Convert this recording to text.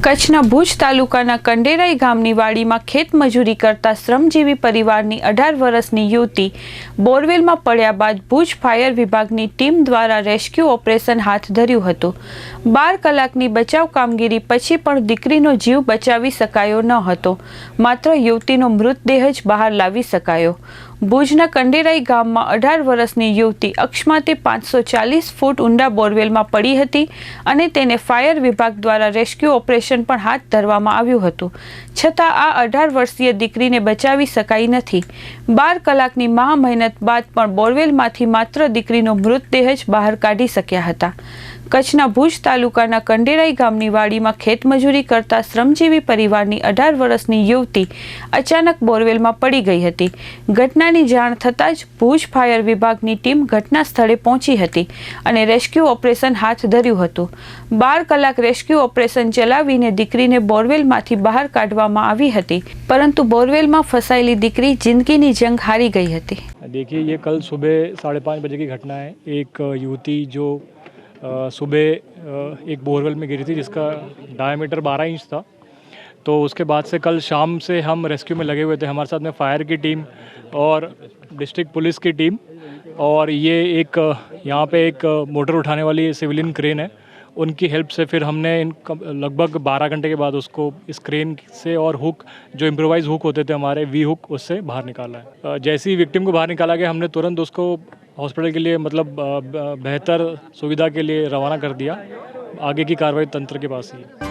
કચ્છના ભુજ તાલુકાના કંડેરાઈ ગામની વાડીમાં ખેતમજૂરી કરતા શ્રમજીવી પરિવારની 18 વર્ષની યુવતી બોરવેલમાં પડ્યા બાદ ભુજ ફાયર વિભાગની ટીમ દ્વારા રેસ્ક્યુ ઓપરેશન હાથ ધર્યું હતું। 12 કલાકની બચાવ કામગીરી પછી પણ દીકરીનો જીવ બચાવી શકાયો ન હતો, માત્ર યુવતીનો મૃતદેહ જ બહાર લાવી શકાયો। ભુજના કંડેરાઈ ગામમાં 18 વર્ષની યુવતી અક્ષમાતે 540 ફૂટ ઊંડા બોરવેલમાં પડી હતી અને તેને ફાયર વિભાગ દ્વારા રેસ્ક્યુ ઓપરેશન પણ હાથ ધરવામાં આવ્યું હતું, છતાં આ 18 વર્ષીય દીકરીને બચાવી શકાઈ નથી। 12 કલાકની મહેનત બાદ પણ બોરવેલમાંથી માત્ર દીકરીનો મૃતદેહ જ બહાર કાઢી શક્યા હતા। કચ્છના ભુજ તાલુકાના કંડેરાઈ ગામની વાડીમાં ખેતમજૂરી કરતા શ્રમજીવી પરિવારની 18 વર્ષની યુવતી અચાનક બોરવેલમાં પડી ગઈ હતી। ઘટનાની જાણ થતાં જ ભુજ ફાયર વિભાગની ટીમ ઘટના સ્થળે પહોંચી હતી અને રેસ્ક્યુ ઓપરેશન હાથ ધર્યું હતું। 12 કલાક રેસ્ક્યુ ઓપરેશન ચલાવીને દીકરીને બોરવેલમાંથી બહાર કાઢવામાં આવી હતી, પરંતુ બોરવેલમાં ફસાયેલી દીકરી જિંદગીની જંગ હારી ગઈ હતી। देखिए, ये कल सुबह 5:30 बजे की घटना है। एक युवती जो सुबह एक बोरवेल में गिरी थी जिसका डायमीटर 12 इंच था। तो उसके बाद से कल शाम से हम रेस्क्यू में लगे हुए थे। हमारे साथ में फायर की टीम और डिस्ट्रिक्ट पुलिस की टीम और ये एक यहाँ पे एक मोटर उठाने वाली सिविलियन क्रेन है, उनकी हेल्प से फिर हमने लगभग 12 घंटे के बाद उसको इस क्रेन से और हुक जो इम्प्रोवाइज हुक होते थे हमारे वी हुक, उससे बाहर निकाला है। जैसे ही विक्टिम को बाहर निकाला गया, हमने तुरंत उसको हॉस्पिटल के लिए मतलब बेहतर सुविधा के लिए रवाना कर दिया। आगे की कार्रवाई तंत्र के पास ही है।